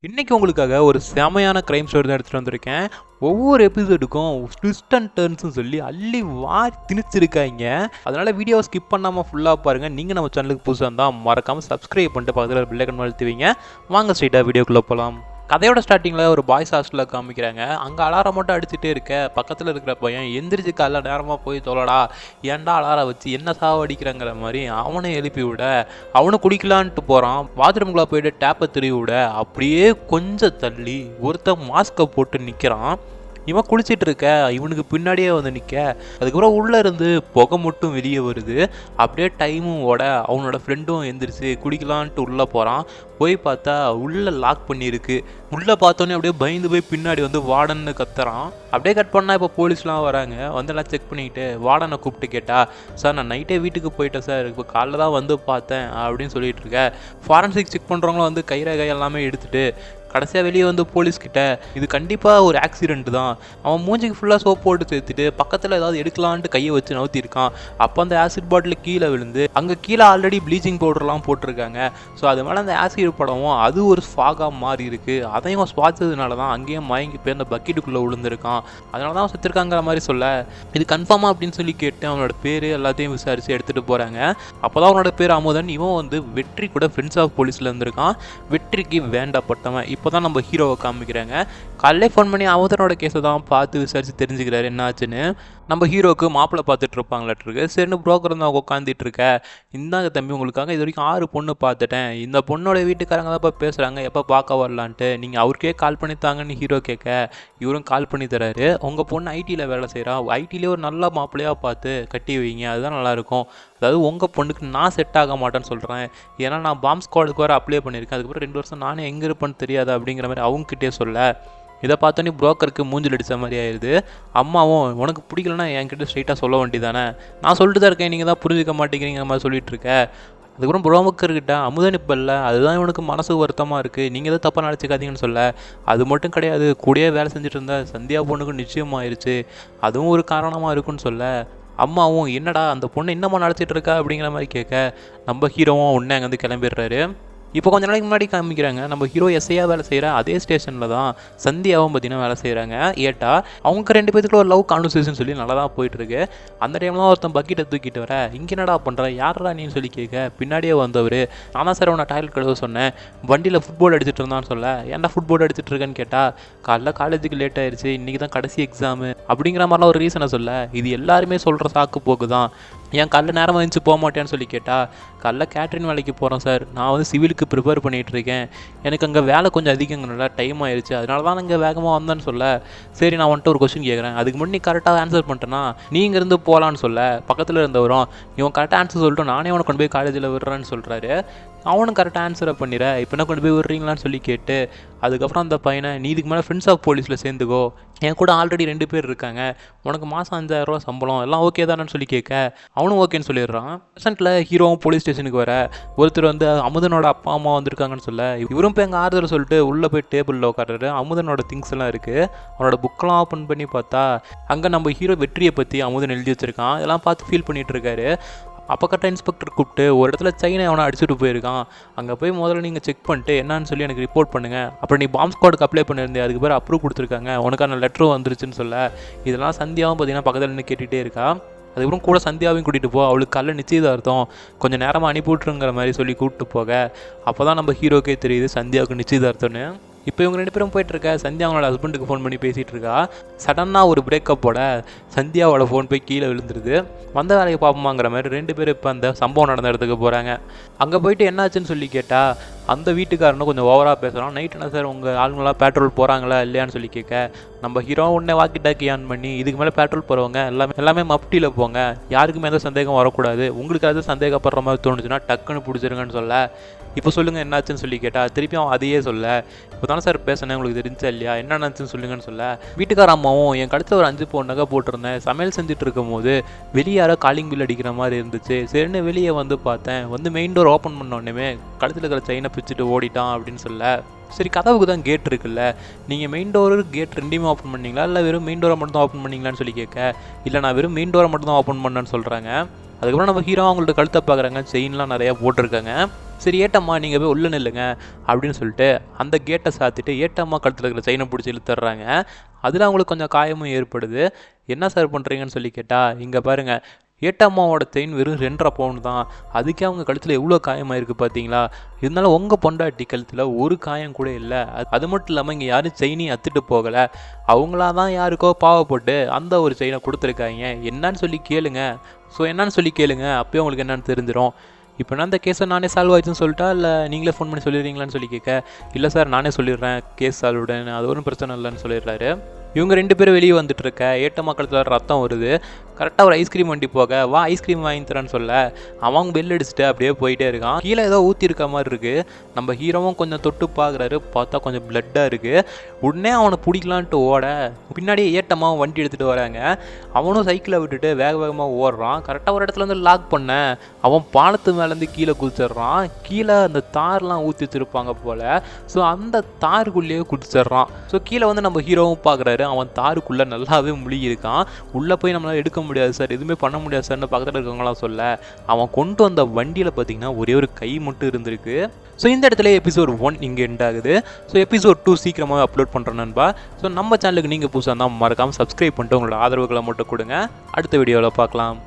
இன்னைக்கு உங்களுக்காக ஒரு செமையான கிரைம் ஸ்டோரி தான் எடுத்துகிட்டு வந்திருக்கேன். ஒவ்வொரு எபிசோடுக்கும் ட்விஸ்ட் அண்ட் டர்ன்ஸ்னு சொல்லி அள்ளி வாரி திணிச்சிருக்காங்க. அதனால் வீடியோவை ஸ்கிப் பண்ணாமல் ஃபுல்லாக பாருங்கள். நீங்கள் நம்ம சேனலுக்கு புதுசாக இருந்தால் மறக்காமல் சப்ஸ்கிரைப் பண்ணிட்டு பக்கத்தில் பெல் ஐக்கான் அழுத்துவீங்க. வாங்க ஸ்ட்ரைட்டாக வீடியோக்குள்ளே போகலாம். கதையோட ஸ்டார்டிங்கில் ஒரு பாய்ஸ் ஹாஸ்டலில் காமிக்கிறாங்க. அங்கே அலாரம் மட்டும் அடிச்சுட்டே இருக்க பக்கத்தில் இருக்கிற பையன் எந்திரிச்சு காலைல நேரமாக போய் தொலைடா, ஏன்டா அலாரம் வச்சு என்ன சாவடிக்கிறாங்கிற மாதிரி அவனை எழுப்பி விட அவனு குடிக்கலான்ட்டு போகிறான். பாத்ரூம்குள்ளே போயிட்டு டேப்பை திருவி விட அப்படியே கொஞ்சம் தள்ளி ஒருத்தன் மாஸ்கை போட்டு நிற்கிறான். இவன் குளிச்சிட்டு இருக்க இவனுக்கு பின்னாடியே வந்து நிற்க, அதுக்கப்புறம் உள்ளே இருந்து புகை மட்டும் வெளியே வருது. அப்படியே டைமும் ஓட அவனோட ஃப்ரெண்டும் எந்திரிச்சு குடிக்கலான்ட்டு உள்ளே போகிறான். போய் பார்த்தா உள்ளே லாக் பண்ணியிருக்கு. உள்ளே பார்த்தோன்னே அப்படியே பயந்து போய் பின்னாடி வந்து வார்டன்னு கத்துறான். அப்படியே கட் பண்ணால் இப்போ போலீஸ்லாம் வராங்க. வந்து எல்லாம் செக் பண்ணிக்கிட்டு வார்டனை கூப்பிட்டு கேட்டா, சார் நான் நைட்டே வீட்டுக்கு போயிட்டேன் சார், இப்போ காலைல தான் வந்து பார்த்தேன் அப்படின்னு சொல்லிட்டு இருக்கேன். ஃபாரன்சிக் செக் பண்ணுறவங்களும் வந்து கை எல்லாமே எடுத்துகிட்டு கடைசியாக வெளியே வந்து போலீஸ்கிட்ட இது கண்டிப்பாக ஒரு ஆக்சிடென்ட் தான், அவன் மூஞ்சிக்கு ஃபுல்லாக சோப் போட்டு சேர்த்துட்டு பக்கத்தில் ஏதாவது எடுக்கலான்ட்டு கையை வச்சு நவுத்திருக்கான். அப்போ அந்த ஆசிட் பாட்டில் கீழே விழுந்து அங்கே கீழே ஆல்ரெடி ப்ளீச்சிங் பவுடர்லாம் போட்டிருக்காங்க. ஸோ அது மேலே அந்த ஆசிட் படமும் அது ஒரு ஸ்பாகாக மாறி இருக்குது. அதையும் சுவாச்சதுனால தான் அங்கேயும் மயங்கி போய் அந்த பக்கெட்டுக்குள்ளே விழுந்திருக்கான். அதனால தான் செத்துருக்காங்கிற மாதிரி சொல்ல இது கன்ஃபார்மாக அப்படின்னு சொல்லி கேட்டு அவனோட பேர் எல்லாத்தையும் விசாரித்து எடுத்துகிட்டு போகிறாங்க. அப்போ தான் அவனோட பேர் அமுதன். இவன் வந்து வெற்றி கூட ஃப்ரெண்ட்ஸ் ஆஃப் போலீஸில் இருந்திருக்கான். வெற்றிக்கு வேண்டப்பட்டவன். இப்போ தான் நம்ம ஹீரோவை காமிக்கிறாங்க. காலையிலே ஃபோன் பண்ணி அமுதனோட கேஸை தான் பார்த்து விசாரித்து தெரிஞ்சுக்கிறாரு என்ன ஆச்சுன்னு. நம்ம ஹீரோவுக்கு மாப்பிள்ளை பார்த்துட்டு இருப்பாங்களாட்டிருக்கு. சரின்னு புரோக்கர் தான் உட்காந்துட்டு இருக்க, இந்தாங்க தம்பி உங்களுக்காக இது வரைக்கும் 6 பொண்ணு பார்த்துட்டேன், இந்த பொண்ணோட வீட்டுக்காரங்க தான் இப்போ பேசுகிறாங்க, எப்போ பார்க்க வரலான்ட்டு, நீங்கள் அவருக்கே கால் பண்ணி தாங்கன்னு ஹீரோ கேட்க இவரும் கால் பண்ணி தராரு. உங்கள் பொண்ணு ஐடியில் வேலை செய்கிறா, ஐடியிலே ஒரு நல்ல மாப்பிள்ளையாக பார்த்து கட்டி வைங்க, அதுதான் நல்லாயிருக்கும். அதாவது உங்கள் பொண்ணுக்கு நான் செட் ஆக மாட்டேன்னு சொல்கிறேன், ஏன்னா நான் பாம்ப் ஸ்குவாடுக்கு வேறு அப்ளை பண்ணியிருக்கேன், அதுக்கப்புறம் 2 வருஷம் நானே எங்கே இருப்பேன்னு தெரியாது அப்படிங்கிற மாதிரி அவங்ககிட்டே சொல்ல இதை பார்த்தோன்னே புரோக்கருக்கு மூஞ்சில் அடித்த மாதிரி ஆயிடுது. அம்மாவும் உனக்கு பிடிக்கலன்னா என்கிட்ட ஸ்ட்ரைட்டாக சொல்ல வேண்டியதானே, நான் சொல்லிட்டு தான் இருக்கேன், நீங்கள் தான் புரிஞ்சிக்க மாட்டேங்கிறீங்கிற மாதிரி சொல்லிட்டு இருக்க. அதுக்கப்புறம் புரோக்கர்கிட்ட அமுதன் இப்போ இல்லை, அதுதான் இவனுக்கு மனசு வருத்தமாக இருக்குது, நீங்கள் எதாவது தப்பாக நினச்சிக்காதீங்கன்னு சொல்ல அது மட்டும் கிடையாது, கூடயே வேலை செஞ்சுட்டு இருந்தா சந்தியா பொண்ணுக்கு நிச்சயமாயிருச்சு, அதுவும் ஒரு காரணமாக இருக்குன்னு சொல்ல அம்மாவும் என்னடா அந்த பொண்ணு என்னம்மா நடத்திட்டு இருக்கா அப்படிங்கிற மாதிரி கேட்க நம்ம ஹீரோவும் உடனே அங்கேருந்து கிளம்பிடுறாரு. இப்போ கொஞ்ச நாளைக்கு முன்னாடி காமிக்கிறாங்க, நம்ம ஹீரோ எஸ்ஐயாக வேலை செய்கிற அதே ஸ்டேஷனில் தான் சந்தியாவும் பார்த்தீங்கன்னா வேலை செய்கிறாங்க. ஏட்டா அவங்க 2 பேத்துக்குள்ள ஒரு லவ் கான்வர்சேஷன் சொல்லி நல்லா தான் போயிட்டுருக்கு. அந்த டைமில் தான் ஒருத்தன் பக்கெட்டை தூக்கிட்டு வர, இங்கே என்னடா பண்ணுற யாரா நீன்னு சொல்லி கேட்க பின்னாடியே வந்தவர், நான் தான் சார் அவனை டாய்லெட் கழுவ சொன்னேன், வண்டியில் ஃபுட்பால் அடிச்சுட்டு இருந்தான்னு சொல்ல ஏன்டா ஃபுட்பால் அடிச்சுட்டு இருக்கேன்னு கேட்டால் காலைல காலேஜுக்கு லேட் ஆயிடுச்சு, இன்றைக்கி தான் கடைசி எக்ஸாமு அப்படிங்கிற மாதிரிலாம் ஒரு ரீசனை சொல்ல இது எல்லாருமே சொல்கிற சாக்கு போக்கு தான். ஏன் காலைல நேரம் வந்துச்சு போக மாட்டேன்னு சொல்லி கேட்டால் காலைல கேட்ரின் வேலைக்கு போகிறேன் சார், நான் வந்து சிவிலுக்கு ப்ரிப்பேர் பண்ணிகிட்ருக்கேன், எனக்கு அங்கே வேலை கொஞ்சம் அதிகங்கனால டைம் ஆயிடுச்சு, அதனால தான் இங்கே வேகமாக வந்தேன்னு சொல்ல சரி நான் வந்துட்டு ஒரு கொஸ்டின் கேட்குறேன், அதுக்கு முன்னாடி நீ கரெக்டாக ஆன்சர் பண்ணிட்டேன்னா நீ இங்கேருந்து போகலான்னு சொல்ல பக்கத்தில் இருந்தவரும் இவன் கரெக்டாக ஆன்சர் சொல்லிட்டு நானே அவனை கொண்டு போய் காலேஜில் விடுறேன்னு சொல்கிறாரு. அவனும் கரெக்டாக ஆன்சரை பண்ணிடுற, இப்போ என்ன கொண்டு போய் விடுறீங்களான்னு சொல்லி கேட்டு அதுக்கப்புறம் அந்த பையனை நீ இதுக்கு மேலே ஃப்ரெண்ட்ஸ் ஆஃப் போலீஸில் சேர்ந்துக்கோ, என் கூட ஆல்ரெடி 2 பேர் இருக்காங்க, உனக்கு மாதம் 5000 ரூபா சம்பளம் எல்லாம் ஓகே தானேன்னு சொல்லி கேட்க அவனும் ஓகேன்னு சொல்லிடுறான். ப்ரெசென்ட்டில் ஹீரோவும் போலீஸ் ஸ்டேஷனுக்கு வர ஒருத்தர் வந்து அமுதனோட அப்பா அம்மா வந்திருக்காங்கன்னு சொல்ல இவரும் போய் எங்கள் ஆறுதல் சொல்லிட்டு உள்ளே போய் டேபிளில் உட்காடுறாரு. அமுதனோட திங்ஸ் எல்லாம் இருக்குது, அவனோட புக்கெல்லாம் ஓப்பன் பண்ணி பார்த்தா அங்கே நம்ம ஹீரோ வெற்றியை பற்றி அமுதன் எழுதி வச்சுருக்கான். இதெல்லாம் பார்த்து ஃபீல் பண்ணிகிட்டு இருக்காரு. அப்போ கரெக்டாக இன்ஸ்பெக்டர் கூப்பிட்டு ஒரு இடத்துல செயினை அவனை அடிச்சுட்டு போயிருக்கான், அங்கே போய் முதல்ல நீங்கள் செக் பண்ணிட்டு என்னன்னு சொல்லி எனக்கு ரிப்போர்ட் பண்ணுங்கள், அப்புறம் நீ பாம்ப் ஸ்குவாடுக்கு அப்ளை பண்ணியிருந்தேன் அதுக்கு பேர் அப்ரூவ் கொடுத்துருக்காங்க, உனக்கான லெட்டரும் வந்துருச்சுன்னு சொல்ல இதெல்லாம் சந்தியாவும் பார்த்தீங்கன்னா பக்கத்தில் நின்று கேட்டுகிட்டே இருக்கா. அதுக்கப்புறம் கூட சந்தியாவையும் கூட்டிகிட்டு போ, அவளுக்கு காலைல நிச்சயதார்த்தம் கொஞ்சம் நேரமாக அனுப்பிவிட்ருங்கிற மாதிரி சொல்லி கூப்பிட்டு போக அப்போ தான் நம்ம ஹீரோக்கே தெரியுது சந்தியாவுக்கு நிச்சயதார்த்தம்னு. இப்போ இவங்க 2 பேரும் போயிட்டுருக்க சந்தியா அவங்களோட ஹஸ்பண்டுக்கு ஃபோன் பண்ணி பேசிகிட்டு இருக்கா. சடனாக ஒரு பிரேக்கப்போட சந்தியாவோட ஃபோன் போய் கீழே விழுந்துருது. வந்த வேலையை பார்ப்போமாங்கிற மாதிரி 2 பேரும் இப்போ அந்த சம்பவம் நடந்த இடத்துக்கு போகிறாங்க. அங்கே போயிட்டு என்னாச்சுன்னு சொல்லி கேட்டால் அந்த வீட்டுக்காரனும் கொஞ்சம் ஓவராக பேசுகிறான். நைட் என்ன சார் உங்கள் ஆளுங்களாம் பேட்ரோல் போகிறாங்களா இல்லையான்னு சொல்லி கேட்க நம்ம ஹீரோ உடனே வாக்கி டாக்கி ஆன் பண்ணி இதுக்கு மேலே பேட்ரோல் போகிறவங்க எல்லாமே மப்டியில் போங்க, யாருக்குமே எந்த சந்தேகம் வரக்கூடாது, உங்களுக்கு எதாவது சந்தேகப்படுற மாதிரி தோணுச்சுன்னா டக்குன்னு பிடிச்சிருங்கன்னு சொல்ல இப்போ சொல்லுங்கள் என்னாச்சுன்னு சொல்லி கேட்டால் திருப்பியும் அதையே சொல்ல இப்போ தானே சார் பேசினேன் உங்களுக்கு தெரிஞ்சா இல்லையா என்னென்னாச்சுன்னு சொல்லுங்கன்னு சொல்ல வீட்டுக்கார அம்மாவும் என் கழுத்தில் ஒரு 5 பவுன் நகை போட்டிருந்தேன், சமையல் செஞ்சுட்டு இருக்கும் போது வெளியே யாரோ காலிங் பில் அடிக்கிற மாதிரி இருந்துச்சு, சரின்னு வெளியே வந்து பார்த்தேன், வந்து மெயின் டோர் ஓப்பன் பண்ண உடனே கழுத்தில் இருக்கிற செயினை பிச்சுட்டு ஓடிட்டான் அப்படின்னு சொல்ல சரி கதவுக்கு தான் கேட் இருக்குல்ல, நீங்கள் மெயின் டோரு கேட் 2மே ஓப்பன் பண்ணிங்களா இல்லை வெறும் மெயின் டோரை மட்டும் தான் ஓப்பன் பண்ணிங்களான்னு சொல்லி கேட்க இல்லை நான் வெறும் மெயின் டோரை மட்டும் தான் ஓப்பன் பண்ணேன்னு சொல்கிறாங்க. அதுக்கப்புறம் நம்ம ஹீரோ அவங்கள்ட்ட கழுத்தை பார்க்குறாங்க, செயின்லாம் நிறையா போட்டிருக்காங்க. சரி ஏட்டம்மா நீங்கள் போய் உள்ள நில்லுங்க அப்படின்னு சொல்லிட்டு அந்த கேட்டை சாத்திட்டு ஏட்டம்மா கழுத்தில் இருக்கிற செயினை பிடிச்சி இழுத்துறாங்க. அதில் அவங்களுக்கு கொஞ்சம் காயமும் ஏற்படுது. என்ன சார் பண்ணுறீங்கன்னு சொல்லி கேட்டால், இங்கே பாருங்கள் ஏட்டம்மாவோட செயின் வெறும் 2.5 பவுன் தான், அதுக்கே அவங்க கழுத்தில் எவ்வளோ காயமாயிருக்கு பார்த்தீங்களா, இருந்தாலும் உங்கள் பொண்டாட்டி கழுத்தில் ஒரு காயம் கூட இல்லை. அது மட்டும் இல்லாமல் இங்கே யாரும் செயினையும் அத்துட்டு போகலை, அவங்களா தான் யாருக்கோ பாவப்பட்டு அந்த ஒரு செயினை கொடுத்துருக்காங்க, என்னன்னு சொல்லி கேளுங்க. ஸோ என்னன்னு சொல்லி கேளுங்க, அப்போயே உங்களுக்கு என்னென்னு தெரிஞ்சிடும். இப்போ நான் அந்த கேஸை நானே சால்வ் ஆயிடுச்சுன்னு சொல்லிட்டா இல்லை நீங்களே ஃபோன் பண்ணி சொல்லிடுறீங்களான்னு சொல்லி கேட்க, இல்லை சார் நானே சொல்லிடுறேன் கேஸ் சால்வ்டுன்னு, அது ஒன்றும் பிரச்சனை இல்லைன்னு சொல்லிடுறாரு. இவங்க 2 பேரும் வெளியே வந்துட்டு இருக்க ஏட்டம்மா கழுத்தில் ரத்தம் வருது. கரெக்டாக ஒரு ஐஸ்கிரீம் வண்டி போக வா ஐஸ்கிரீம் வாங்கி தரேன்னு சொல்ல அவங்க பெல் அடிச்சுட்டு அப்படியே போயிட்டே இருக்கான். கீழே ஏதோ ஊற்றி இருக்க மாதிரி இருக்குது. நம்ம ஹீரோவும் கொஞ்சம் தொட்டு பார்க்குறாரு, பார்த்தா கொஞ்சம் பிளட்டாக இருக்குது. உடனே அவனை பிடிக்கலான்ட்டு ஓட பின்னாடியே ஏட்டம்மாவும் வண்டி எடுத்துகிட்டு வராங்க. அவனும் சைக்கிளை விட்டுட்டு வேக வேகமாக ஓடுறான். கரெக்டாக ஒரு இடத்துல வந்து லாக் பண்ண அவன் பாலத்து மேலேருந்து கீழே குதிச்சிட்றான். கீழே அந்த தார்லாம் ஊற்றி வச்சுருப்பாங்க போல், ஸோ அந்த தாருக்குள்ளேயே குதிச்சிட்றான். ஸோ கீழே வந்து நம்ம ஹீரோவும் பார்க்குறாரு, அவன் தாருக்குள்ளே நல்லாவே முழுகியிருக்கான். உள்ளே போய் நம்மளால் எடுக்க முடியாது சார், எதுவுமே பண்ண முடியாது சார்னு பக்கத்தில் இருக்கவங்களாம் சொல்ல, அவன் கொண்டு வந்த வண்டியில் பார்த்தீங்கன்னா ஒரே ஒரு கை மட்டும் இருந்திருக்கு. ஸோ இந்த இடத்துல எபிசோட் 1 இங்கே எண்ட் ஆகுது. ஸோ எபிசோட் 2 சீக்கிரமாகவே அப்லோட் பண்ணுறேன் நண்பா. ஸோ நம்ம சேனலுக்கு நீங்கள் புதுசாக இருந்தால் மறக்காமல் சப்ஸ்கிரைப் பண்ணிட்டு உங்களோட ஆதரவுகளை மட்டும் கொடுங்க. அடுத்த வீடியோவில் பார்க்கலாம்.